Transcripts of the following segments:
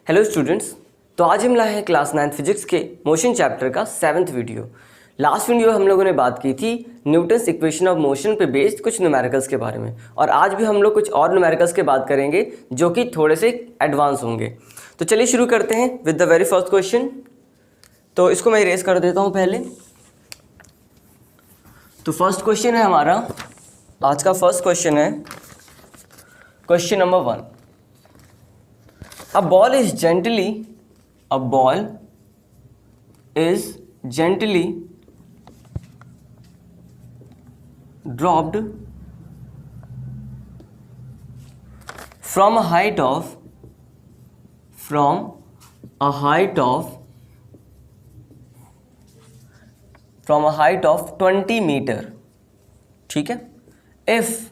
Hello students, तो आज हम लाए हैं क्लास 9 फिजिक्स के मोशन चैप्टर का 7th वीडियो। लास्ट वीडियो हम लोगों ने बात की थी न्यूटन्स इक्वेशन ऑफ मोशन पे बेस्ड कुछ न्यूमेरिकल्स के बारे में, और आज भी हम लोग कुछ और न्यूमेरिकल्स के बात करेंगे जो कि थोड़े से एडवांस होंगे। तो चलिए शुरू करते हैं with the very first question. तो इसको मैं इरेज कर देता हूँ पहले। तो फर्स्ट क्वेश्चन है हमारा, आज का फर्स्ट क्वेश्चन है question number 1। A ball is gently dropped from a height of 20 meter, ठीक है। if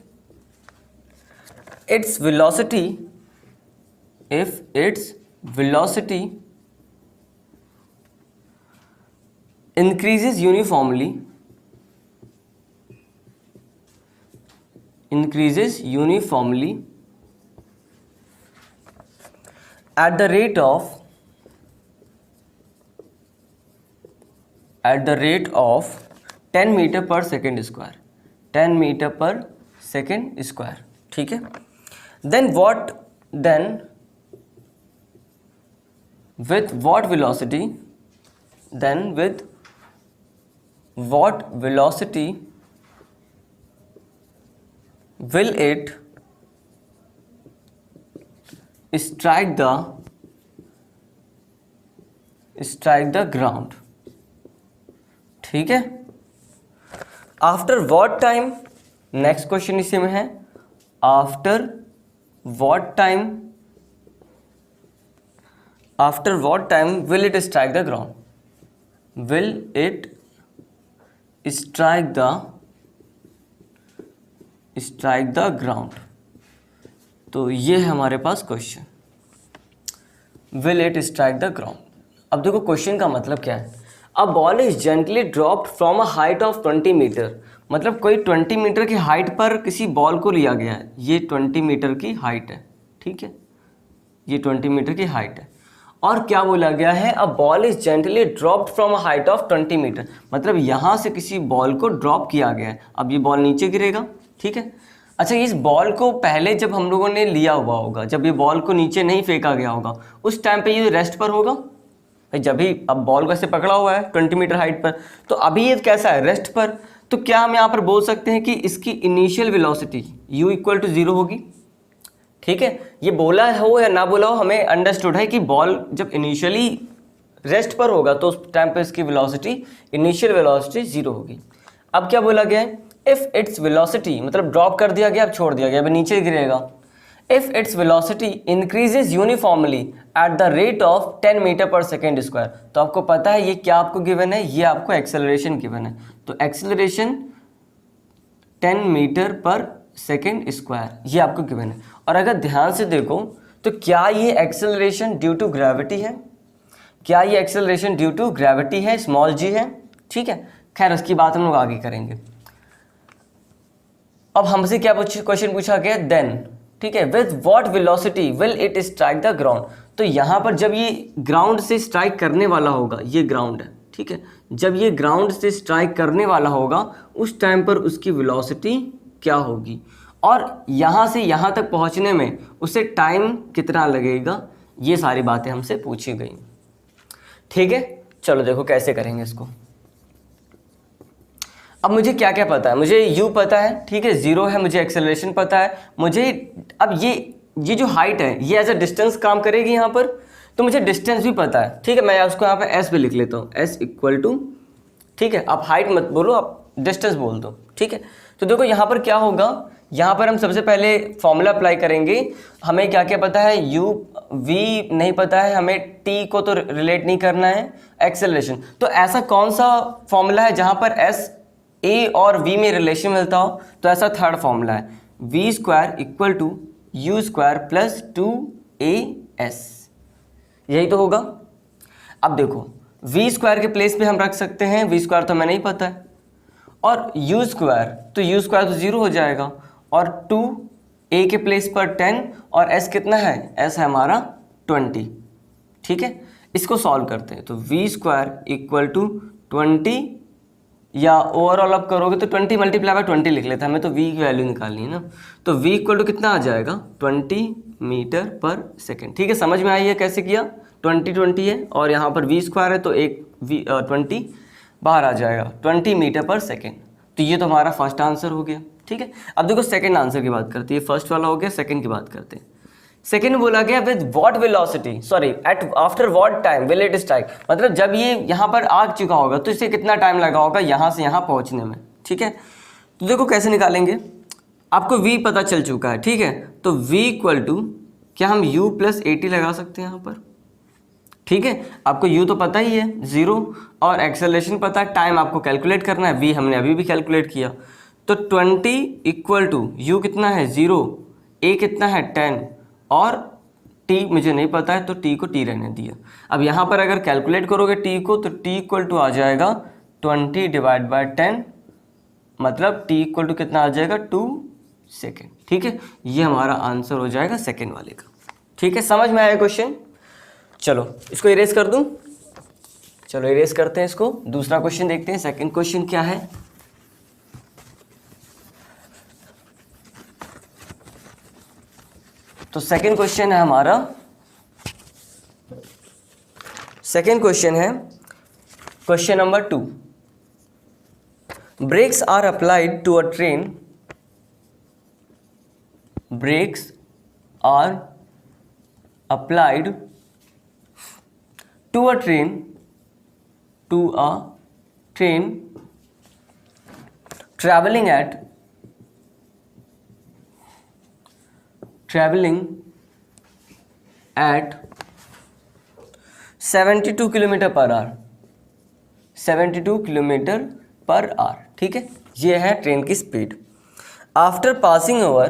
its velocity increases uniformly at the rate of 10 meter per second square, 10 meter per second square, ठीक है। then with what velocity will it strike the ground, ठीक है। After what time, next question इसी में है, after what time will it strike the ground? Will it strike the ground? तो ये है हमारे पास question, will it strike the ground। अब देखो क्वेश्चन का मतलब क्या है। A ball is gently dropped from a height of 20 meter, मतलब कोई 20 मीटर की हाइट पर किसी बॉल को लिया गया है। ये 20 मीटर की हाइट है, ठीक है, ये 20 मीटर की हाइट है। और क्या बोला गया है, a ball is gently dropped from a height of 20 metre, मतलब यहाँ से किसी बॉल को ड्रॉप किया गया है। अब ये बॉल नीचे गिरेगा, ठीक है। अच्छा, इस बॉल को पहले जब हम लोगों ने लिया हुआ होगा, जब ये बॉल को नीचे नहीं फेंका गया होगा, उस टाइम पे ये रेस्ट पर होगा भाई। जब भी अब बॉल को ऐसे पकड़ा हुआ है 20 मीटर हाइट पर, तो अभी ये कैसा है, रेस्ट पर। तो क्या हम यहाँ पर बोल सकते हैं कि इसकी इनिशियल वेलोसिटी u = 0 होगी, ठीक है। ये बोला हो या ना बोला हो, हमें अंडरस्टूड है कि बॉल जब इनिशियली रेस्ट पर होगा तो उस टाइम पे इसकी इनिशियल वेलोसिटी 0 होगी। अब क्या बोला गया है, इफ इट्स वेलोसिटी, मतलब ड्रॉप कर दिया गया, अब छोड़ दिया गया, अब नीचे गिरेगा। If its velocity increases uniformly at the rate of 10 metre per second square, तो आपको पता है ये क्या आपको गिवन है, ये आपको एक्सेलरेशन गिवन है। तो acceleration 10 metre per second square, ये आपको गिवन है। और अगर ध्यान से देखो तो क्या ये एक्सेलरेशन ड्यू टू ग्रेविटी है, क्या ये एक्सेलरेशन ड्यू टू ग्रेविटी है, स्मॉल g है, ठीक है। खैर उसकी बात हम लोग आगे करेंगे। अब हमसे क्या क्वेश्चन पूछा गया, देन, ठीक है, with what velocity will it strike the ground. तो यहाँ पर जब ये ग्राउंड से स्ट्राइक करने वाला होगा, ये ग्राउंड है, ठीक है, जब ये ग्राउंड से स्ट्राइक करने वाला होगा उस टाइम पर उसकी वेलोसिटी क्या होगी, और यहाँ से यहाँ तक पहुँचने में उसे टाइम कितना लगेगा, ये सारी बातें हमसे पूछी गई, ठीक है। चलो देखो कैसे करेंगे इसको। अब मुझे क्या क्या पता है, मुझे u पता है, ठीक है, 0 है, मुझे एक्सेलरेशन पता है, मुझे अब ये जो हाइट है ये एज अ डिस्टेंस काम करेगी यहाँ पर, तो मुझे डिस्टेंस भी पता है, ठीक है। मैं उसको यहाँ पे s भी लिख लेता हूँ, s = ठीक है, आप हाइट मत बोलो, आप डिस्टेंस बोल दो, ठीक है। तो देखो यहाँ पर क्या होगा, यहाँ पर हम सबसे पहले फॉर्मूला अप्लाई करेंगे। हमें क्या क्या पता है, u v नहीं पता है, हमें t को तो रिलेट नहीं करना है, एक्सेलरेशन। तो ऐसा कौन सा फॉर्मूला है जहाँ पर s a और v में रिलेशन मिलता हो, तो ऐसा थर्ड फॉर्मूला है, v² = u² + 2as, यही तो होगा। अब देखो v² के प्लेस पे हम रख सकते हैं, v² तो हमें नहीं पता है, और u², तो u² तो 0 हो जाएगा, और 2 a के प्लेस पर 10, और s कितना है, s है हमारा 20, ठीक है, इसको सॉल्व करते हैं। तो वी स्क्वायर इक्वल टू 20, या ओवरऑल आप करोगे तो 20 मल्टीप्लाई बाय 20 लिख लेते हैं, हमें तो v की वैल्यू निकालनी है ना। तो v इक्वल टू कितना आ जाएगा 20 मीटर पर सेकेंड। ठीक है, समझ में आई है कैसे किया, 20 है और यहाँ पर v स्क्वायर है तो एक 20 बाहर आ जाएगा 20 मीटर पर सेकेंड। तो ये तो हमारा फर्स्ट आंसर हो गया। ठीक है, अब देखो सेकेंड आंसर की बात करते हैं, फर्स्ट वाला हो गया, सेकेंड की बात करते हैं। सेकेंड बोला गया with what velocity, sorry at after what time will it strike, मतलब जब ये यहाँ पर आ चुका होगा तो इसे कितना टाइम लगा होगा यहाँ से यहाँ पहुँचने में। ठीक है, तो देखो कैसे निकालेंगे, आपको v पता चल चुका है। ठीक है, तो v इक्वल टू क्या हम u प्लस 80 लगा सकते हैं यहाँ पर। ठीक है, आपको u तो पता ही है 0 और एक्सेलरेशन पता है, टाइम आपको कैलकुलेट करना है, v हमने अभी भी कैलकुलेट किया। तो 20 इक्वल टू u कितना है 0, a कितना है 10 और t मुझे नहीं पता है तो t को t रहने दिया। अब यहाँ पर अगर कैलकुलेट करोगे t को तो t इक्वल टू आ जाएगा 20 डिवाइड बाय 10, मतलब t इक्वल टू कितना आ जाएगा 2 सेकेंड। ठीक है, ये हमारा आंसर हो जाएगा सेकेंड वाले का। ठीक है, समझ में आया क्वेश्चन। चलो इसको इरेज कर दूं, चलो इरेज करते हैं इसको, दूसरा क्वेश्चन देखते हैं। सेकेंड क्वेश्चन क्या है, तो सेकेंड क्वेश्चन है हमारा, सेकेंड क्वेश्चन है question number 2। Brakes are applied to a train, brakes are applied to a train traveling at 72 kilometre per hour, 72 kilometre per hour. ठीक है, ये है ट्रेन की speed. After passing over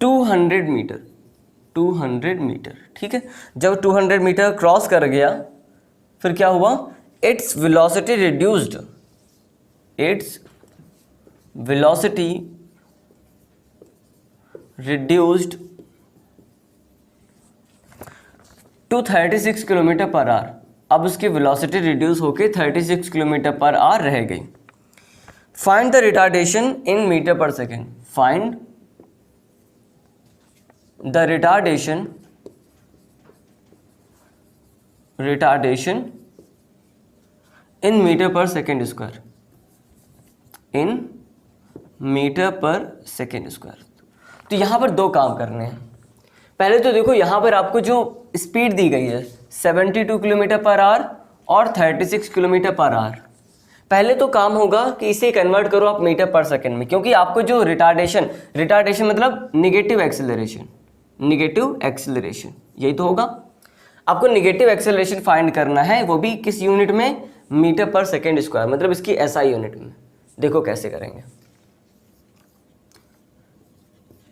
200 metre. ठीक है, जब 200 मीटर क्रॉस कर गया फिर क्या हुआ, its velocity reduced to 36 kilometre per hour. अब उसकी वेलोसिटी रिड्यूस होके 36 किलोमीटर पर आवर रह गई। Find the retardation in metre per second, find the retardation in metre per second square, in metre per second square. तो यहाँ पर दो काम करने हैं। पहले तो देखो यहाँ पर आपको जो स्पीड दी गई है 72 किलोमीटर पर आवर और 36 किलोमीटर पर आवर, पहले तो काम होगा कि इसे कन्वर्ट करो आप मीटर पर सेकेंड में, क्योंकि आपको जो रिटार्डेशन मतलब निगेटिव एक्सेलरेशन यही तो होगा। आपको निगेटिव एक्सेलरेशन फाइंड करना है, वो भी किस यूनिट में, मीटर पर सेकेंड स्क्वायर, मतलब इसकी एसआई यूनिट में। देखो कैसे करेंगे,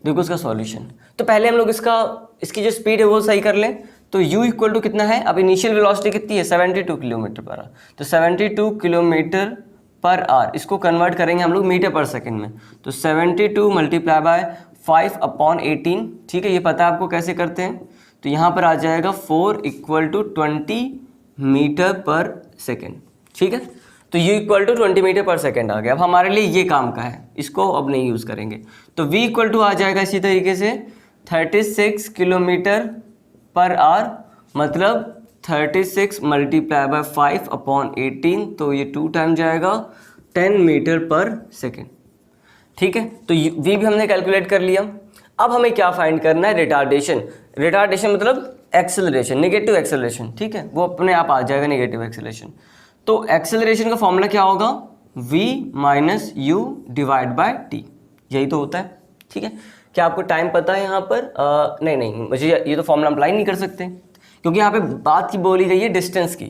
देखो इसका सॉल्यूशन। तो पहले हम लोग इसकी जो स्पीड है वो सही कर लें। तो u इक्वल टू कितना है, अब इनिशियल वेलोसिटी कितनी है 72 किलोमीटर पर आवर, तो 72 किलोमीटर पर आवर इसको कन्वर्ट करेंगे हम लोग मीटर पर सेकेंड में। तो 72 मल्टीप्लाई बाय 5/18। ठीक है, ये पता है आपको कैसे करते हैं। तो यहाँ पर आ जाएगा 4 equal to 20 metre per second. ठीक है, तो u equal to 20 metre per second आ गया। अब हमारे लिए ये काम का है, इसको अब नहीं यूज़ करेंगे। तो v इक्वल टू आ जाएगा इसी तरीके से 36 किलोमीटर पर आवर, मतलब 36 मल्टीप्लाई बाय 5/18, तो ये 2 टाइम जाएगा 10 मीटर पर सेकेंड। ठीक है, तो v भी हमने कैलकुलेट कर लिया। अब हमें क्या फाइंड करना है, रिटार्डेशन मतलब एक्सेलरेशन, निगेटिव एक्सेलरेशन। ठीक है, वो अपने आप आ जाएगा निगेटिव एक्सेलरेशन। तो एक्सेलरेशन का फॉर्मूला क्या होगा, v minus u divide by t, यही तो होता है। ठीक है, क्या आपको टाइम पता है यहाँ पर? नहीं, मुझे ये तो फॉर्मूला अप्लाई नहीं कर सकते, क्योंकि यहाँ पे बात की बोली गई है डिस्टेंस की।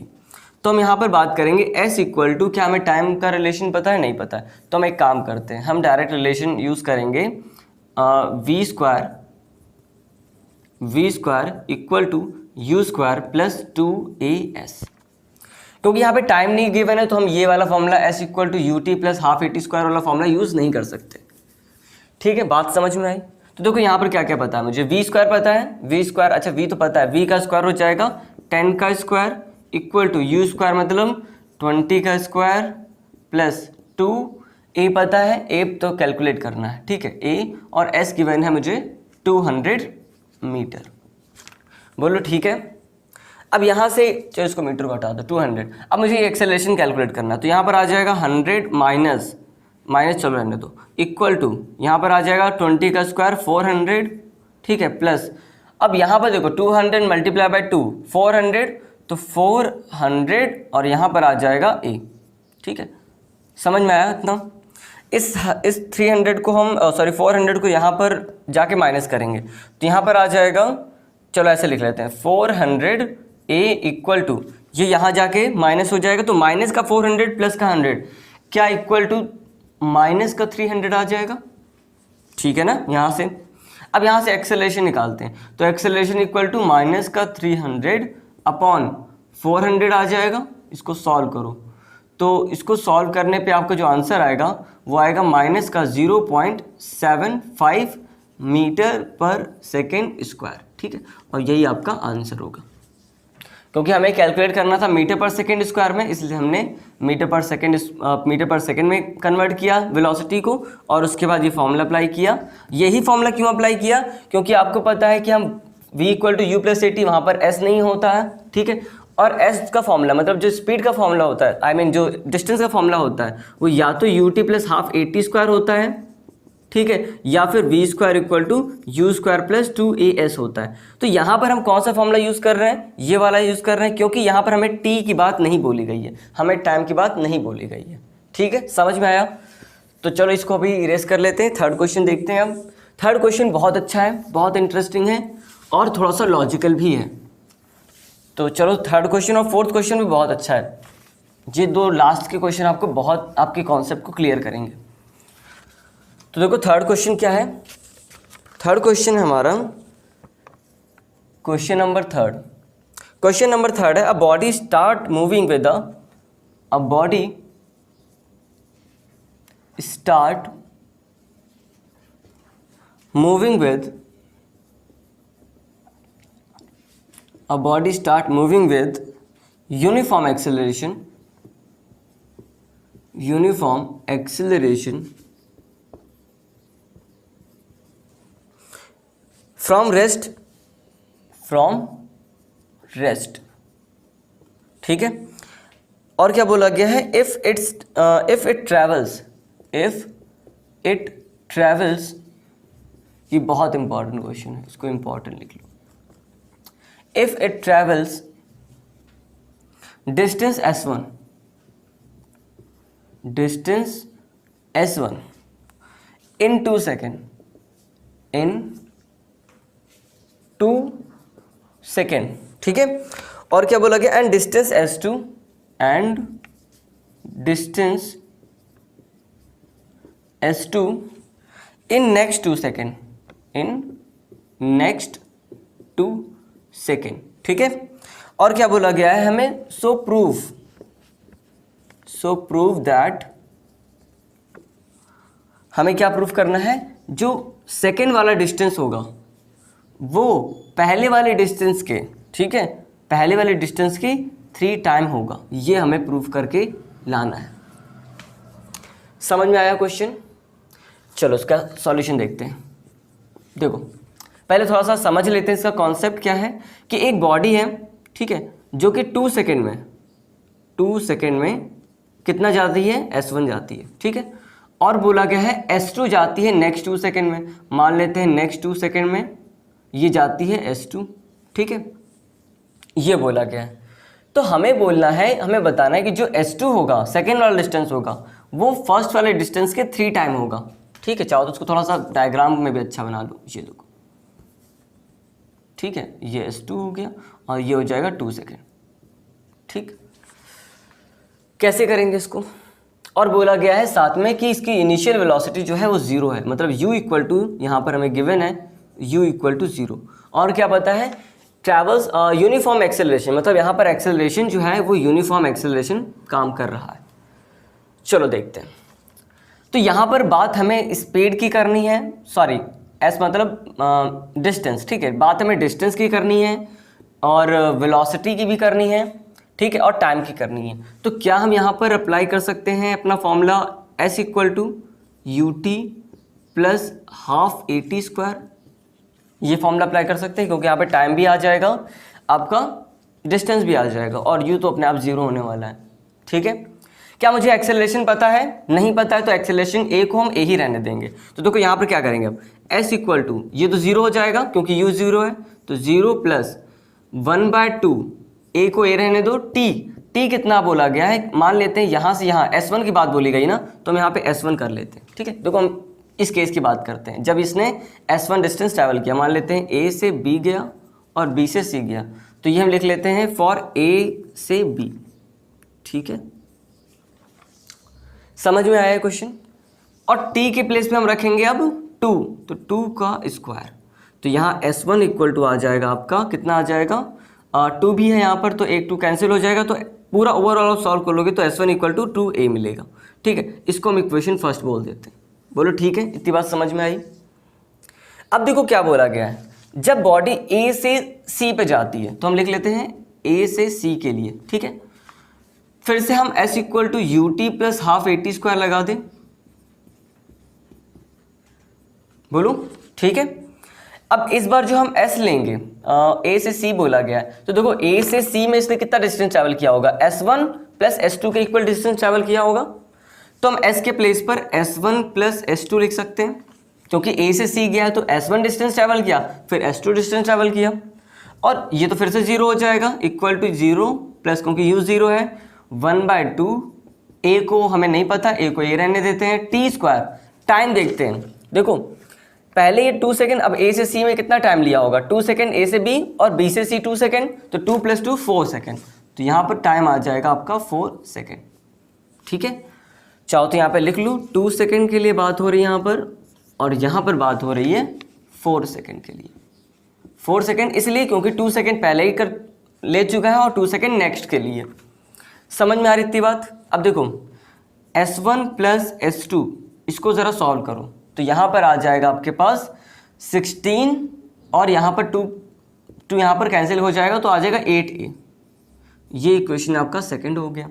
तो हम यहाँ पर बात करेंगे s इक्वल टू, क्या हमें टाइम का रिलेशन पता है, नहीं पता है, तो हम एक काम करते हैं, हम डायरेक्ट रिलेशन यूज़ करेंगे v square equal to u square plus 2as। क्योंकि यहाँ पे टाइम नहीं गिवन है तो हम ये वाला formula s equal to u t plus half a t square वाला फॉर्मूला यूज़ नहीं कर सकते। ठीक है, बात समझ में आई? तो देखो यहाँ पर क्या क्या पता है मुझे, वी स्क्वायर पता है, वी स्क्वायर, अच्छा वी तो पता है, वी का स्क्वायर हो जाएगा 10 का square equal to u square मतलब 20 का स्क्वायर प्लस 2, ए पता है, ए तो कैलकुलेट करना है। ठीक है, ए और एस गिवन है मुझे 200 मीटर। बोलो ठीक है। अब यहाँ से चलो इसको मीटर को हटा दो, 200। अब मुझे ये एक्सेलरेशन कैलकुलेट करना है, तो यहाँ पर आ जाएगा 100 माइनस चलो रहने दो, इक्वल टू यहाँ पर आ जाएगा 20 का स्क्वायर 400। ठीक है, प्लस अब यहाँ पर देखो 200 मल्टीप्लाई बाई 2 400, तो 400 और यहाँ पर आ जाएगा ए। ठीक है, समझ में आया इतना? इस 300 को हम 400 को यहाँ पर जाके माइनस करेंगे, तो यहाँ पर आ जाएगा, चलो ऐसे लिख लेते हैं 400 ए इक्वल टू, ये यहाँ जाके माइनस हो जाएगा, तो माइनस का 400 प्लस का 100 क्या इक्वल टू माइनस का 300 आ जाएगा। ठीक है ना, यहाँ से अब यहाँ से एक्सेलरेशन निकालते हैं, तो एक्सेलरेशन इक्वल टू माइनस का 300 अपॉन 400 आ जाएगा। इसको सॉल्व करो, तो इसको सॉल्व करने पे आपका जो आंसर आएगा वो आएगा माइनस का 0.75 मीटर पर सेकेंड स्क्वायर। ठीक है, और यही आपका आंसर होगा, क्योंकि हमें कैलकुलेट करना था मीटर पर सेकेंड स्क्वायर में, इसलिए हमने मीटर पर सेकेंड में कन्वर्ट किया वेलोसिटी को, और उसके बाद ये फॉर्मूला अप्लाई किया। यही फॉर्मूला क्यों अप्लाई किया? क्योंकि आपको पता है कि हम v equal to u plus a t, वहाँ पर s नहीं होता है। ठीक है, और s का फॉर्मूला मतलब जो स्पीड का फॉर्मूला होता है, I mean जो डिस्टेंस का फॉर्मूला होता है, वो या तो u t plus half a t square होता है, ठीक है, या फिर v square equal to u square plus 2as होता है। तो यहाँ पर हम कौन सा फॉर्मूला यूज़ कर रहे हैं? ये वाला यूज़ कर रहे हैं, क्योंकि यहाँ पर हमें t की बात नहीं बोली गई है, हमें टाइम की बात नहीं बोली गई है। ठीक है, समझ में आया? तो चलो इसको अभी इरेज कर लेते हैं, थर्ड क्वेश्चन देखते हैं। अब थर्ड क्वेश्चन बहुत अच्छा है, बहुत इंटरेस्टिंग है और थोड़ा सा लॉजिकल भी है। तो चलो थर्ड क्वेश्चन और फोर्थ क्वेश्चन भी बहुत अच्छा है। ये दो लास्ट के क्वेश्चन आपको बहुत आपके कॉन्सेप्ट को क्लियर करेंगे। तो देखो थर्ड क्वेश्चन क्या है। थर्ड क्वेश्चन है हमारा question number third. Question number third है, a body start moving with a body start moving with a body start moving with uniform acceleration from rest ठीक है। और क्या बोला गया है, if it travels, ये बहुत इंपॉर्टेंट क्वेश्चन है, इसको इंपॉर्टेंट लिख लो। If it travels distance s1 in 2 seconds, ठीक है। और क्या बोला गया, and distance s2 in next 2 second, ठीक है। और क्या बोला गया है हमें, सो प्रूव दैट, हमें क्या प्रूफ करना है, जो सेकेंड वाला डिस्टेंस होगा वो पहले वाले डिस्टेंस के, ठीक है, पहले वाले डिस्टेंस की 3 टाइम होगा। ये हमें प्रूफ करके लाना है। समझ में आया क्वेश्चन? चलो इसका सॉल्यूशन देखते हैं। देखो पहले थोड़ा सा समझ लेते हैं इसका कॉन्सेप्ट क्या है, कि एक बॉडी है, ठीक है, जो कि 2 सेकेंड में कितना जाती है, s1 जाती है, ठीक है। और बोला गया है s2 जाती है नेक्स्ट 2 सेकेंड में, मान लेते हैं नेक्स्ट 2 सेकेंड में ये जाती है s2, ठीक है, ये बोला गया है। तो हमें बोलना है, हमें बताना है कि जो s2 होगा, सेकेंड वाला डिस्टेंस होगा, वो फर्स्ट वाले डिस्टेंस के 3 टाइम होगा, ठीक है। चाहो तो उसको थोड़ा सा डायग्राम में भी अच्छा बना लो, ये देखो, ठीक है, ये s2 हो गया और ये हो जाएगा 2 सेकेंड, ठीक। कैसे करेंगे इसको, और बोला गया है साथ में कि इसकी इनिशियल वेलोसिटी जो है वो 0 है, मतलब u इक्वल टू, यहाँ पर हमें गिवन है u इक्वल टू 0। और क्या पता है, ट्रैवल्स यूनिफॉर्म एक्सेलरेशन, मतलब यहाँ पर एक्सेलरेशन जो है वो यूनिफॉर्म एक्सेलरेशन काम कर रहा है। चलो देखते हैं। तो यहाँ पर बात हमें स्पीड की करनी है, सॉरी एस मतलब डिस्टेंस, ठीक है, बात हमें डिस्टेंस की करनी है और वेलोसिटी की भी करनी है, ठीक है, और टाइम की करनी है। तो क्या हम यहाँ पर अप्लाई कर सकते हैं अपना formula S equal to u t plus half a t square, ये फॉर्मूला अप्लाई कर सकते हैं, क्योंकि यहाँ पे टाइम भी आ जाएगा, आपका डिस्टेंस भी आ जाएगा, और यू तो अपने आप जीरो होने वाला है, ठीक है। क्या मुझे एक्सेलरेशन पता है? नहीं पता है, तो एक्सेलरेशन ए को हम ए ही रहने देंगे। तो देखो यहाँ पर क्या करेंगे अब, एस इक्वल टू, ये तो जीरो हो जाएगा क्योंकि यू जीरो है, तो जीरो प्लस 1/2, ए को ए रहने दो, टी कितना बोला गया है, मान लेते हैं यहाँ से यहाँ S1 की बात बोली गई ना, तो हम यहाँ पे S1 कर लेते हैं, ठीक है। देखो हम इस केस की बात करते हैं, जब इसने S1 डिस्टेंस ट्रैवल किया, मान लेते हैं A से B गया और B से C गया, तो ये हम लिख लेते हैं फॉर A से B, ठीक है। समझ में आया क्वेश्चन? और t के प्लेस पे हम रखेंगे अब 2, तो 2 का स्क्वायर, तो यहाँ S1 इक्वल टू आ जाएगा आपका, कितना आ जाएगा, 2 भी है यहाँ पर, तो 1 2 कैंसिल हो जाएगा, तो पूरा ओवरऑल सॉल्व कर लोगे तो S1 इक्वल टू 2a मिलेगा, ठीक है। इसको हम इक्वेशन फर्स्ट बोल देते हैं। बोलो ठीक है, इतनी बात समझ में आई। अब देखो क्या बोला गया है, जब बॉडी A से C पे जाती है तो हम लिख लेते हैं A से C के लिए, ठीक है। फिर से हम S equal to u t plus half a t square लगा दें, बोलो ठीक है। अब इस बार जो हम S लेंगे, A से C बोला गया है, तो देखो A से C में इसने कितना डिस्टेंस ट्रैवल किया होगा, S1 प्लस S2 के इक्वल डिस्टेंस ट्रैवल किया होगा, तो हम S के प्लेस पर S1 प्लस S2 लिख सकते हैं, क्योंकि A से C गया है तो S1 डिस्टेंस ट्रैवल किया, फिर S2 डिस्टेंस ट्रैवल किया, और ये तो फिर से जीरो हो जाएगा, इक्वल टू जीरो प्लस, क्योंकि U जीरो है, 1/2, A को हमें नहीं पता, A को A रहने देते हैं, टी स्क्वायर। टाइम देखते हैं, देखो पहले ये 2 सेकेंड, अब A से C में कितना टाइम लिया होगा, 2 सेकेंड A से B और B से C 2 सेकेंड, तो 2 + 2 4 सेकेंड, तो यहाँ पर टाइम आ जाएगा आपका 4 सेकेंड, ठीक है। चाहो तो यहाँ पे लिख लूँ, 2 सेकेंड के लिए बात हो रही है यहाँ पर, और यहाँ पर बात हो रही है 4 सेकेंड के लिए। 4 सेकेंड इसलिए क्योंकि 2 सेकेंड पहले ही कर ले चुका है और 2 सेकेंड नेक्स्ट के लिए। समझ में आ रही थी बात? अब देखो S1 प्लस S2, इसको ज़रा सॉल्व करो, तो यहाँ पर आ जाएगा आपके पास 16, और यहाँ पर 2 यहाँ पर कैंसिल हो जाएगा, तो आ जाएगा 8a। ये इक्वेशन आपका सेकंड हो गया।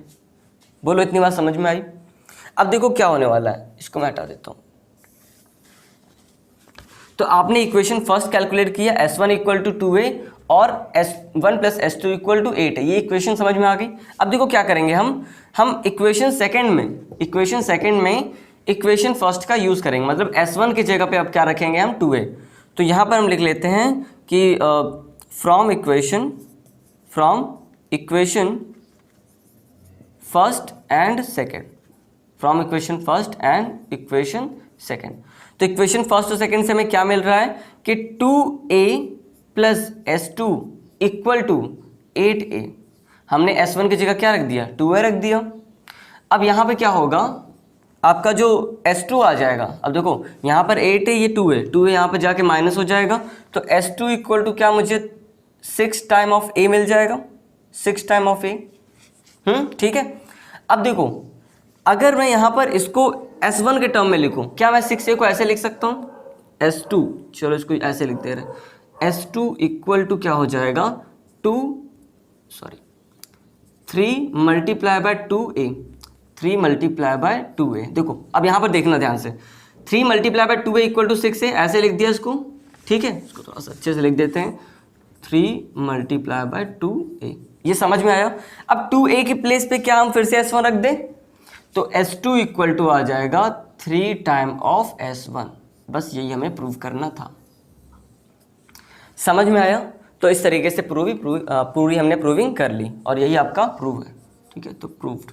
बोलो इतनी बात समझ में आई? अब देखो क्या होने वाला है, इसको मैं हटा देता हूँ। तो आपने इक्वेशन फर्स्ट कैलकुलेट किया, S1 इक्वल टू 2a और S1 plus S2 equal to 8 है, ये इक्वेशन समझ में आ गई। अब देखो क्या करेंगे हम इक्वेशन सेकंड में इक्वेशन फर्स्ट का यूज़ करेंगे, मतलब S1 की जगह पे अब क्या रखेंगे हम, 2a। तो यहाँ पर हम लिख लेते हैं कि from equation first and second, from equation first and equation second. तो इक्वेशन फर्स्ट और सेकेंड से हमें क्या मिल रहा है कि 2a plus S2 equal to 8a। हमने S1 की जगह क्या रख दिया, 2a रख दिया। अब यहाँ पे क्या होगा, आपका जो S2 आ जाएगा, अब देखो यहाँ पर 8 है, ये 2 है, 2 यहाँ पर जाके माइनस हो जाएगा, तो S2 इक्वल टू क्या, मुझे 6 टाइम ऑफ a मिल जाएगा, 6 टाइम ऑफ a, ठीक है। अब देखो अगर मैं यहाँ पर इसको S1 के टर्म में लिखूँ, क्या मैं 6a को ऐसे लिख सकता हूँ, S2, चलो इसको ऐसे लिख दे रहे, S2 इक्वल टू क्या हो जाएगा, 3 multiply by 2a, 3 multiply by 2a। देखो अब यहाँ पर देखना ध्यान से, 3 multiply by 2a equal to 6a, ऐसे लिख दिया इसको, ठीक है। इसको थोड़ा सा अच्छे से लिख देते हैं, 3 मल्टीप्लाई बाय 2a, ये समझ में आया। अब 2a के प्लेस पे क्या हम फिर से S1 रख दें, तो S2 इक्वल टू आ जाएगा 3 टाइम ऑफ S1, बस यही हमें प्रूव करना था। समझ में आया? तो इस तरीके से पूरी हमने प्रूविंग कर ली, और यही आपका प्रूव है, ठीक है। तो प्रूव्ड,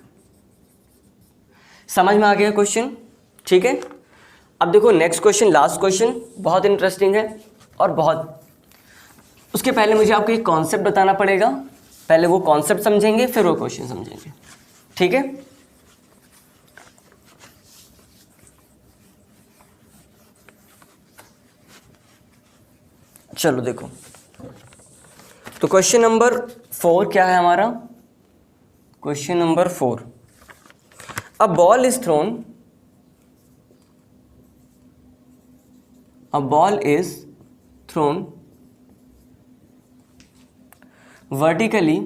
समझ में आ गया क्वेश्चन, ठीक है। अब देखो नेक्स्ट क्वेश्चन, लास्ट क्वेश्चन, बहुत इंटरेस्टिंग है, और बहुत, उसके पहले मुझे आपको एक कॉन्सेप्ट बताना पड़ेगा, पहले वो कॉन्सेप्ट समझेंगे फिर वो क्वेश्चन समझेंगे, ठीक है। चलो देखो, तो क्वेश्चन नंबर 4 क्या है हमारा? Question number 4, a ball is throne, a ball is thrown vertically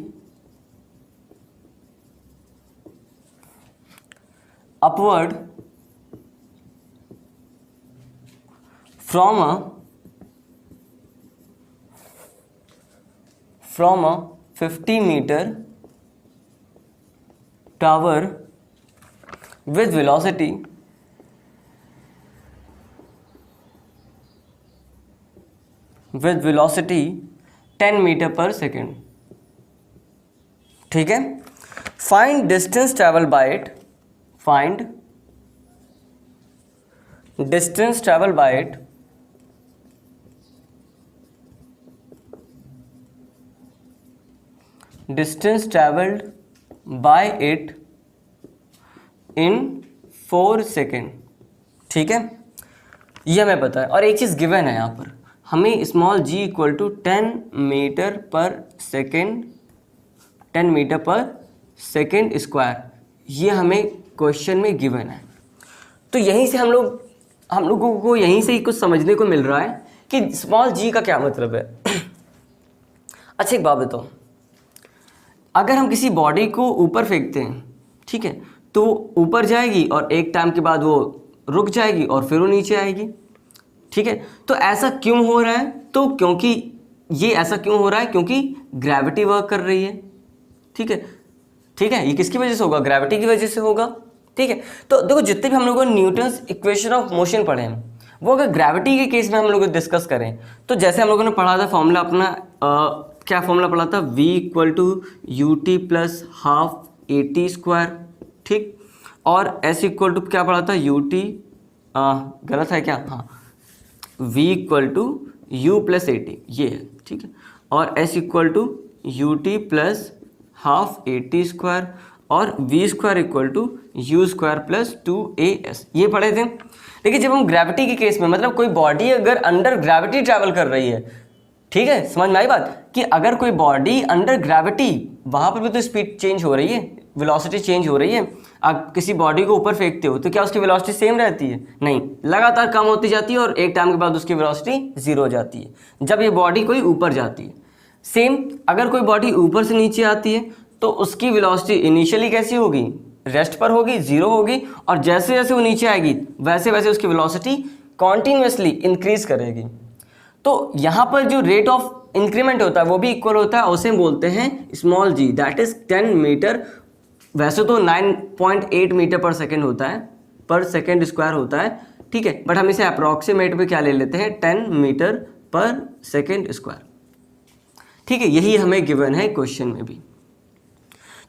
upward from a 50-meter tower with velocity 10 metre per second. ठीक है, find distance travel by it, find distance travel by it distance travelled by it in 4 second. ठीक है, ये हमें पता है और एक चीज़ गिवन है यहाँ पर, हमें small g equal to 10 metre per second, 10 metre per second square, ये हमें क्वेश्चन में गिवन है। तो यहीं से हम लोगों को यहीं से ही कुछ समझने को मिल रहा है कि स्मॉल g का क्या मतलब है। अच्छा एक बात बताओ, अगर हम किसी बॉडी को ऊपर फेंकते हैं, ठीक है, तो ऊपर जाएगी और एक टाइम के बाद वो रुक जाएगी और फिर वो नीचे आएगी। ठीक है, तो ऐसा क्यों हो रहा है? तो क्योंकि ये ऐसा क्यों हो रहा है? क्योंकि ग्रेविटी वर्क कर रही है। ठीक है, ठीक है, ये किसकी वजह से होगा? ग्रेविटी की वजह से होगा। ठीक है, तो देखो जितने भी हम लोगों ने न्यूटन्स इक्वेशन ऑफ मोशन पढ़े हैं, वो अगर ग्रेविटी के केस में हम लोग डिस्कस करें, तो जैसे हम लोगों ने पढ़ा था फॉर्मूला अपना, क्या फॉर्मूला पढ़ा था? v equal to u t plus half a t square. ठीक, और s इक्वल टू क्या पढ़ा था? यू टी, गलत है क्या? हाँ, v equal to u plus a t, ये है। ठीक है, और s equal to u t plus half a t square, और v square equal to u square plus 2as, ये पढ़े थे। लेकिन जब हम ग्रेविटी के केस में, मतलब कोई बॉडी अगर अंडर ग्रेविटी ट्रैवल कर रही है, ठीक है, समझ में आई बात? कि अगर कोई बॉडी अंडर ग्रेविटी, वहाँ पर भी तो स्पीड चेंज हो रही है, वेलोसिटी चेंज हो रही है। आप किसी बॉडी को ऊपर फेंकते हो तो क्या उसकी वेलोसिटी सेम रहती है? नहीं, लगातार कम होती जाती है और एक टाइम के बाद उसकी वेलोसिटी 0 हो जाती है जब ये बॉडी कोई ऊपर जाती है। सेम अगर कोई बॉडी ऊपर से नीचे आती है तो उसकी वेलोसिटी इनिशियली कैसी होगी? रेस्ट पर होगी, 0 होगी, और जैसे जैसे वो नीचे आएगी वैसे वैसे उसकी वेलोसिटी कॉन्टीन्यूसली इंक्रीज करेगी। तो यहाँ पर जो रेट ऑफ इंक्रीमेंट होता है वो भी इक्वल होता है, उसे बोलते हैं small g, that is 10 metre. वैसे तो 9.8 मीटर पर सेकेंड होता है, पर सेकेंड स्क्वायर होता है। ठीक है, बट हम इसे अप्रॉक्सीमेट में क्या ले लेते हैं? 10 मीटर पर सेकेंड स्क्वायर। ठीक है, यही हमें गिवन है क्वेश्चन में भी।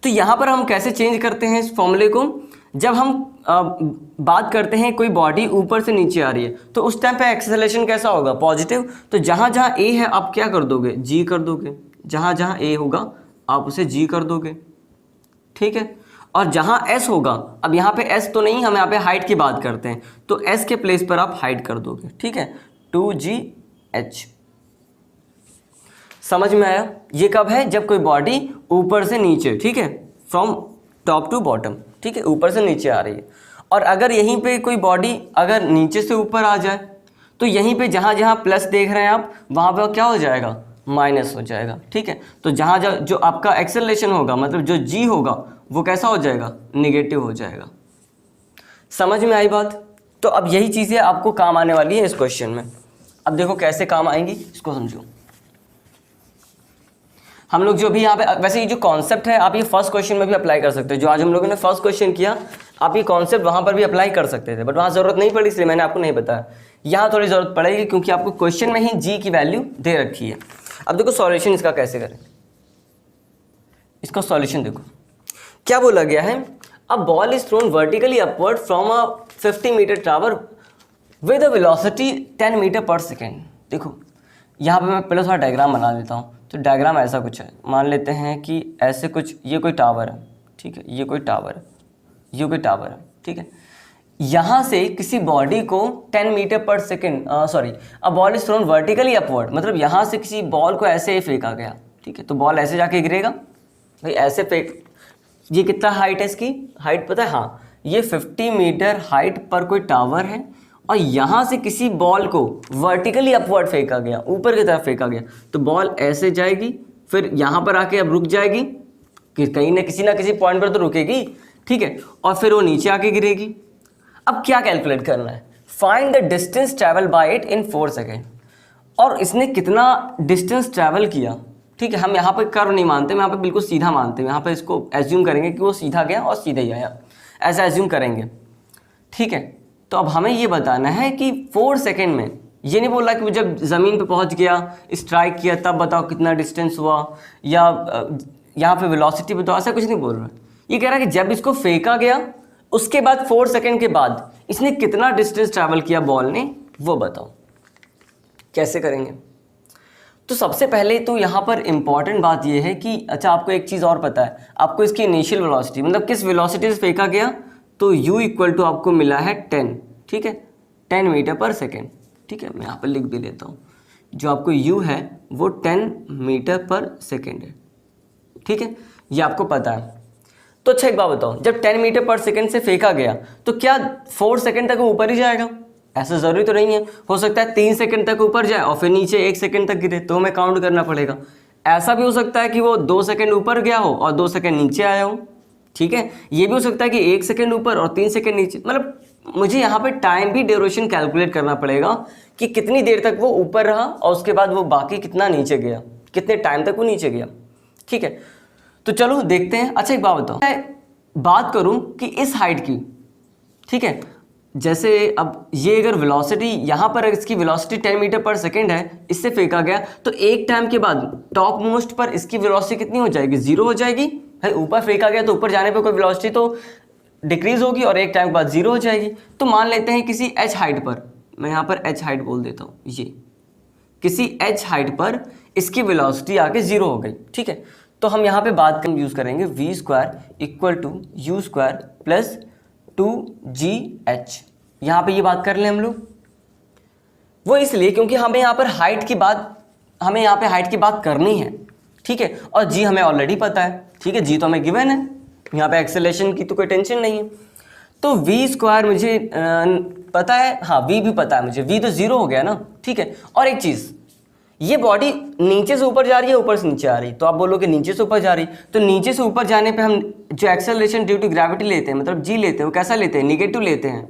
तो यहाँ पर हम कैसे चेंज करते हैं इस फॉर्मूले को? जब हम बात करते हैं कोई बॉडी ऊपर से नीचे आ रही है तो उस टाइम पे एक्सेलरेशन कैसा होगा? पॉजिटिव। तो जहाँ जहाँ ए है आप क्या कर दोगे? जी कर दोगे। जहाँ जहाँ ए होगा आप उसे जी कर दोगे। ठीक है, और जहाँ एस होगा, अब यहाँ पे एस तो नहीं, हम यहाँ पे हाइट की बात करते हैं, तो एस के प्लेस पर आप हाइट कर दोगे। ठीक है, 2gh। समझ में आया? ये कब है? जब कोई बॉडी ऊपर से नीचे, ठीक है, फ्रॉम टॉप टू बॉटम, ठीक है, ऊपर से नीचे आ रही है। और अगर यहीं पे कोई बॉडी अगर नीचे से ऊपर आ जाए तो यहीं पे जहाँ जहाँ प्लस देख रहे हैं आप, वहाँ पे क्या हो जाएगा? माइनस हो जाएगा। ठीक है, तो जहाँ जहाँ जो आपका एक्सेलरेशन होगा, मतलब जो जी होगा, वो कैसा हो जाएगा? निगेटिव हो जाएगा। समझ में आई बात? तो अब यही चीज़ें आपको काम आने वाली है इस क्वेश्चन में। अब देखो कैसे काम आएंगी, इसको समझो। हम लोग जो भी यहाँ पे, वैसे ये जो कॉन्सेप्ट है आप ये फर्स्ट क्वेश्चन में भी अप्लाई कर सकते हो। जो आज हम लोगों ने फर्स्ट क्वेश्चन किया, आप ये कॉन्सेप्ट वहाँ पर भी अप्लाई कर सकते थे, बट वहाँ ज़रूरत नहीं पड़ी, इसलिए मैंने आपको नहीं बताया। यहाँ थोड़ी ज़रूरत पड़ेगी क्योंकि आपको क्वेश्चन में ही जी की वैल्यू दे रखी है। अब देखो सॉल्यूशन इसका कैसे करें। इसका सॉल्यूशन देखो, क्या बोला गया है? A ball is thrown vertically upward from a 50 metre tower with a velocity 10 metre per second. देखो यहाँ पे मैं पहले थोड़ा डायग्राम बना लेता हूँ। तो डायग्राम ऐसा कुछ है, मान लेते हैं कि ऐसे कुछ, ये कोई टावर है, ठीक है, ये कोई टावर है, ये कोई टावर है, ठीक है। यहाँ से किसी बॉडी को 10 metre per second, sorry, a ball is thrown vertically upward, मतलब यहाँ से किसी बॉल को ऐसे ही फेंका गया, ठीक है, तो बॉल ऐसे जाके गिरेगा भाई, ऐसे फेंक। ये कितना हाइट है इसकी, हाइट पता है, हाँ ये 50 मीटर हाइट पर कोई टावर है और यहाँ से किसी बॉल को वर्टिकली अपवर्ड फेंका गया, ऊपर की तरफ फेंका गया, तो बॉल ऐसे जाएगी, फिर यहाँ पर आके अब रुक जाएगी कि कहीं ना किसी पॉइंट पर तो रुकेगी, ठीक है, और फिर वो नीचे आके गिरेगी। अब क्या कैलकुलेट करना है, find the distance travel by it in 4 second. और इसने कितना डिस्टेंस ट्रैवल किया, ठीक है, हम यहाँ पे कर्व नहीं मानते, हम यहाँ पे बिल्कुल सीधा मानते हैं, यहाँ पे इसको एज्यूम करेंगे कि वो सीधा गया और सीधा ही आया, ऐसा एज्यूम करेंगे, ठीक है। तो अब हमें ये बताना है कि 4 सेकेंड में, ये नहीं बोल रहा कि वो जब ज़मीन पे पहुँच गया, स्ट्राइक किया, तब बताओ कितना डिस्टेंस हुआ, या यहाँ पे वेलोसिटी बताओ, ऐसा कुछ नहीं बोल रहा। ये कह रहा है कि जब इसको फेंका गया उसके बाद 4 सेकेंड के बाद इसने कितना डिस्टेंस ट्रैवल किया बॉल ने, वो बताओ। कैसे करेंगे, तो सबसे पहले तो यहाँ पर इंपॉर्टेंट बात ये है कि अच्छा आपको एक चीज़ और पता है, आपको इसकी इनिशियल वेलोसिटी मतलब किस वेलोसिटी से फेंका गया, तो u इक्वल टू आपको मिला है 10, ठीक है, 10 मीटर पर सेकेंड, ठीक है, मैं यहाँ पर लिख भी देता हूँ, जो आपको u है वो 10 मीटर पर सेकेंड है, ठीक है, ये आपको पता है। तो अच्छा एक बात बताओ, जब 10 मीटर पर सेकेंड से फेंका गया तो क्या 4 सेकेंड तक वो ऊपर ही जाएगा, ऐसा ज़रूरी तो नहीं है, हो सकता है 3 सेकंड तक ऊपर जाए और फिर नीचे 1 सेकंड तक गिरे, तो हमें काउंट करना पड़ेगा। ऐसा भी हो सकता है कि वो 2 सेकंड ऊपर गया हो और 2 सेकंड नीचे आया हो, ठीक है, ये भी हो सकता है कि 1 सेकंड ऊपर और 3 सेकंड नीचे, मतलब मुझे यहाँ पे टाइम भी ड्यूरेशन कैलकुलेट करना पड़ेगा कि कितनी देर तक वो ऊपर रहा और उसके बाद वो बाकी कितना नीचे गया, कितने टाइम तक वो नीचे गया, ठीक है। तो चलो देखते हैं। अच्छा एक बात बताओ, मैं बात करूँ कि इस हाइट की, ठीक है, जैसे अब ये अगर वेलोसिटी यहाँ पर इसकी वेलोसिटी 10 मीटर पर सेकेंड है, इससे फेंका गया, तो एक टाइम के बाद टॉप मोस्ट पर इसकी वेलोसिटी कितनी हो जाएगी, 0 हो जाएगी। भाई ऊपर फेंका गया तो ऊपर जाने पर कोई वेलोसिटी तो डिक्रीज होगी और एक टाइम के बाद 0 हो जाएगी। तो मान लेते हैं किसी h हाइट पर, मैं यहाँ पर h हाइट बोल देता हूँ, ये किसी h हाइट पर इसकी वेलोसिटी आके 0 हो गई, ठीक है। तो हम यहाँ पे बात यूज़ करेंगे v² equal to u² plus 2gh। यहाँ पे ये बात कर लें हम लोग, वो इसलिए क्योंकि हमें यहाँ पर हाइट की बात करनी है, ठीक है, और g हमें ऑलरेडी पता है, ठीक है, g तो हमें गिवन है, यहाँ पे एक्सेलरेशन की तो कोई टेंशन नहीं है। तो v² मुझे पता है, हाँ v भी पता है मुझे, v तो 0 हो गया ना, ठीक है। और एक चीज़, ये बॉडी नीचे से ऊपर जा रही है, ऊपर से नीचे आ रही, तो आप बोलोगे नीचे से ऊपर जा रही, तो नीचे से ऊपर जाने पे हम जो एक्सेलरेशन ड्यू टू ग्रेविटी लेते हैं, मतलब जी लेते हैं, वो कैसा लेते हैं, नेगेटिव लेते हैं,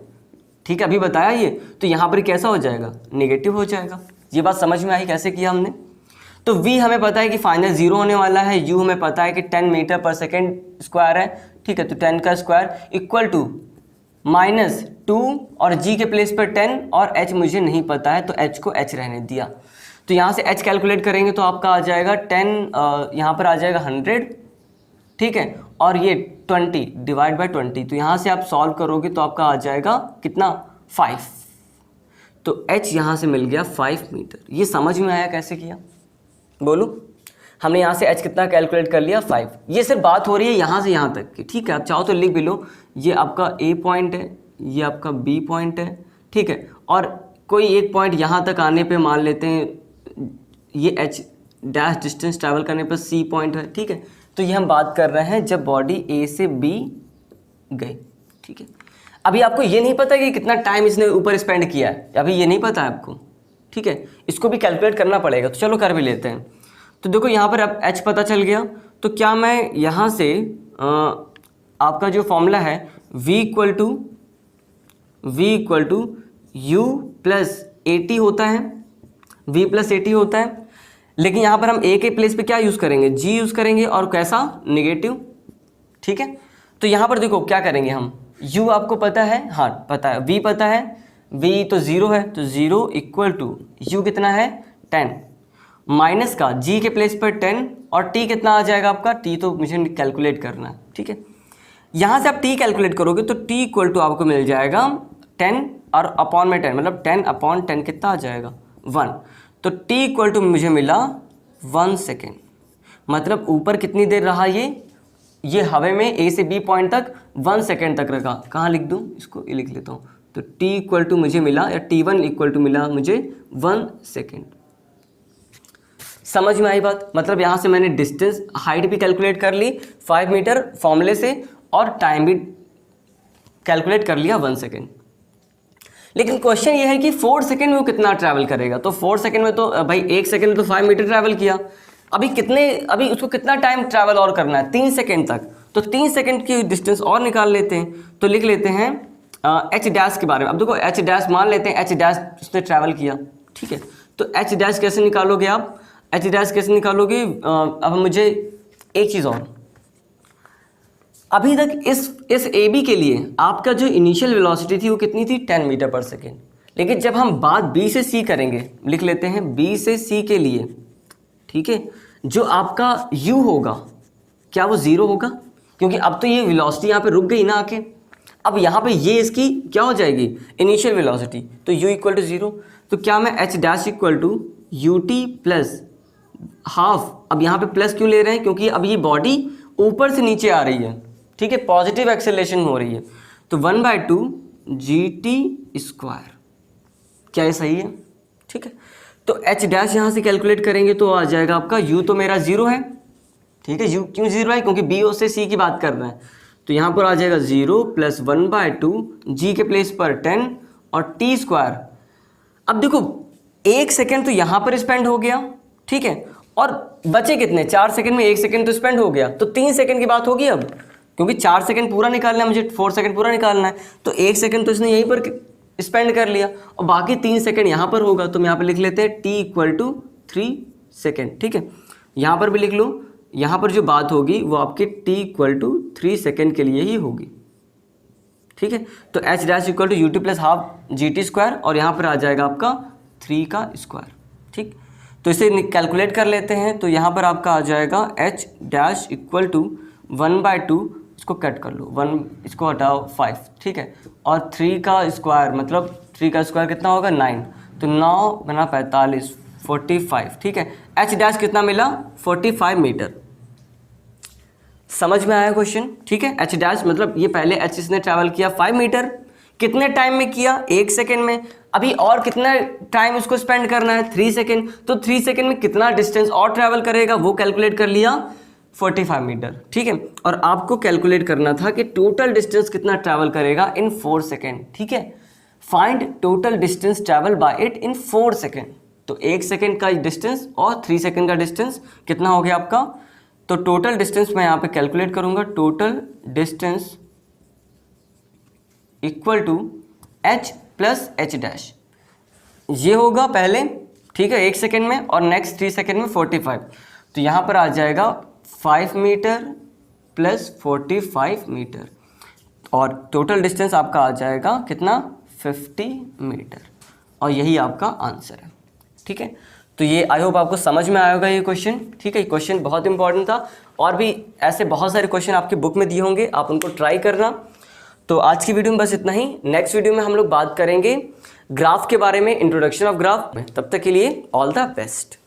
ठीक है, अभी बताया ये। तो यहाँ पर कैसा हो जाएगा, नेगेटिव हो जाएगा। ये बात समझ में आई कैसे किया हमने। तो v हमें पता है कि फाइनल 0 होने वाला है, u हमें पता है कि 10 मीटर पर सेकेंड स्क्वायर है, ठीक है, तो 10 का स्क्वायर इक्वल टू -2 और g के प्लेस पर 10 और h मुझे नहीं पता है, तो h को h रहने दिया। तो यहाँ से h कैलकुलेट करेंगे तो आपका आ जाएगा 10, यहाँ पर आ जाएगा 100, ठीक है, और ये 20 डिवाइड बाय 20, तो यहाँ से आप सॉल्व करोगे तो आपका आ जाएगा कितना, 5। तो h यहाँ से मिल गया 5 मीटर। ये समझ में आया कैसे किया, बोलो। हमने यहाँ से h कितना कैलकुलेट कर लिया, 5। ये सिर्फ बात हो रही है यहाँ से यहाँ तक की, ठीक है, आप चाहो तो लिख भी लो, ये आपका a पॉइंट है, ये आपका b पॉइंट है, ठीक है, और कोई एक पॉइंट यहाँ तक आने पे मान लेते हैं ये h डैश डिस्टेंस ट्रैवल करने पर c पॉइंट है, ठीक है। तो ये हम बात कर रहे हैं जब बॉडी a से b गई, ठीक है। अभी आपको ये नहीं पता कि कितना टाइम इसने ऊपर स्पेंड किया है, अभी ये नहीं पता है आपको, ठीक है, इसको भी कैलकुलेट करना पड़ेगा। तो चलो कर भी लेते हैं। तो देखो यहाँ पर अब h पता चल गया, तो क्या मैं यहाँ से आपका जो फॉर्मूला है v equal to u plus 80 होता है, v प्लस 80 होता है, लेकिन यहाँ पर हम a के प्लेस पे क्या यूज़ करेंगे, g यूज़ करेंगे, और कैसा, नेगेटिव, ठीक है। तो यहाँ पर देखो क्या करेंगे हम, u आपको पता है, हाँ पता है, v पता है, v तो 0 है, तो 0 इक्वल टू u कितना है 10 माइनस का g के प्लेस पर 10 और t कितना आ जाएगा आपका, t तो मुझे कैलकुलेट करना है, ठीक है। यहाँ से आप t कैलकुलेट करोगे तो t इक्वल टू आपको मिल जाएगा 10 और अपॉन में 10, मतलब 10 अपॉन 10 कितना आ जाएगा 1। तो t इक्वल टू मुझे मिला 1 सेकेंड, मतलब ऊपर कितनी देर रहा ये हवा में a से b पॉइंट तक 1 सेकेंड तक रखा। कहाँ लिख दूँ इसको, ये लिख लेता हूँ। तो t इक्वल टू मुझे मिला, या t1 इक्वल टू मिला मुझे 1 सेकेंड। समझ में आई बात? मतलब यहाँ से मैंने डिस्टेंस, हाइट भी कैलकुलेट कर ली 5 मीटर फॉर्मूले से, और टाइम भी कैलकुलेट कर लिया 1 सेकेंड। लेकिन क्वेश्चन ये है कि 4 सेकेंड में वो कितना ट्रैवल करेगा। तो 4 सेकेंड में तो भाई 1 सेकेंड में तो 5 मीटर ट्रैवल किया, अभी उसको कितना टाइम ट्रैवल और करना है, 3 सेकेंड तक। तो 3 सेकेंड की डिस्टेंस और निकाल लेते हैं। तो लिख लेते हैं एच डैश के बारे में। अब देखो एच डैश मान लेते हैं, एच डैश उसने ट्रैवल किया, ठीक है। तो एच डैश कैसे निकालोगे आप? एच डैश कैसे निकालोगे? अब मुझे एक चीज़ और, अभी तक इस ए बी के लिए आपका जो इनिशियल वेलोसिटी थी वो कितनी थी? 10 मीटर पर सेकेंड। लेकिन जब हम बात बी से सी करेंगे, लिख लेते हैं बी से सी के लिए, ठीक है, जो आपका u होगा, क्या वो 0 होगा? क्योंकि अब तो ये वेलोसिटी यहाँ पे रुक गई ना आके। अब यहाँ पे ये इसकी क्या हो जाएगी? Initial velocity. तो u इक्वल टू 0। तो क्या मैं h dash equal to u t plus half, अब यहाँ पे प्लस क्यों ले रहे हैं? क्योंकि अब ये बॉडी ऊपर से नीचे आ रही है, ठीक है, पॉजिटिव एक्सेलरेशन हो रही है। तो 1/2 GT स्क्वायर, क्या ये सही है? ठीक है। तो एच डैश यहाँ से कैलकुलेट करेंगे तो आ जाएगा आपका, u तो मेरा 0 है, ठीक है। u क्यों 0 है? क्योंकि बी से सी की बात कर रहे हैं। तो यहाँ पर आ जाएगा 0 प्लस 1/2 g के प्लेस पर 10 और t स्क्वायर। अब देखो 1 सेकेंड तो यहाँ पर स्पेंड हो गया, ठीक है, और बचे कितने? 4 सेकेंड में 1 सेकेंड तो स्पेंड हो गया, तो 3 सेकेंड की बात होगी अब, क्योंकि 4 सेकेंड पूरा निकालना है मुझे, 4 सेकेंड पूरा निकालना है। तो 1 सेकेंड तो इसने यहीं पर स्पेंड कर लिया और बाकी 3 सेकेंड यहाँ पर होगा। तो हम यहाँ पर लिख लेते हैं t इक्वल टू 3 सेकेंड, ठीक है। यहाँ पर भी लिख लो, यहाँ पर जो बात होगी वो आपकी t इक्वल टू 3 सेकेंड के लिए ही होगी, ठीक है। तो h dash equal to u t plus half g t square, और यहाँ पर आ जाएगा आपका 3 का स्क्वायर, ठीक। तो इसे कैलकुलेट कर लेते हैं। तो यहाँ पर आपका आ जाएगा एच डैश इक्वल टू 1/2, इसको कट कर लो, 1 इसको हटाओ 5, ठीक है, और 3 का स्क्वायर, मतलब 3 का स्क्वायर कितना होगा? 9। तो 9 बना 45, 45, ठीक है। एच डैश कितना मिला? 45 मीटर। समझ में आया क्वेश्चन? ठीक है। एच डैश मतलब ये पहले एच इसने ट्रैवल किया 5 मीटर, कितने टाइम में किया? 1 सेकेंड में। अभी और कितना टाइम उसको स्पेंड करना है? 3 सेकेंड। तो 3 सेकेंड में कितना डिस्टेंस और ट्रैवल करेगा वो कैलकुलेट कर लिया, 45 मीटर, ठीक है। और आपको कैलकुलेट करना था कि टोटल डिस्टेंस कितना ट्रैवल करेगा इन 4 सेकेंड, ठीक है। Find total distance travel by it in 4 second. तो 1 सेकेंड का डिस्टेंस और 3 सेकेंड का डिस्टेंस कितना हो गया आपका? तो टोटल डिस्टेंस मैं यहाँ पे कैलकुलेट करूँगा, total distance equal to h plus h dash, ये होगा पहले, ठीक है, 1 सेकेंड में, और नेक्स्ट 3 सेकेंड में 45। तो यहाँ पर आ जाएगा 5 मीटर प्लस 45 मीटर, और टोटल डिस्टेंस आपका आ जाएगा कितना? 50 मीटर, और यही आपका आंसर है, ठीक है। तो ये आई होप आपको समझ में आएगा ये क्वेश्चन, ठीक है। ये क्वेश्चन बहुत इंपॉर्टेंट था, और भी ऐसे बहुत सारे क्वेश्चन आपके बुक में दिए होंगे, आप उनको ट्राई करना। तो आज की वीडियो में बस इतना ही। नेक्स्ट वीडियो में हम लोग बात करेंगे ग्राफ के बारे में, इंट्रोडक्शन ऑफ ग्राफ। तब तक के लिए ऑल द बेस्ट।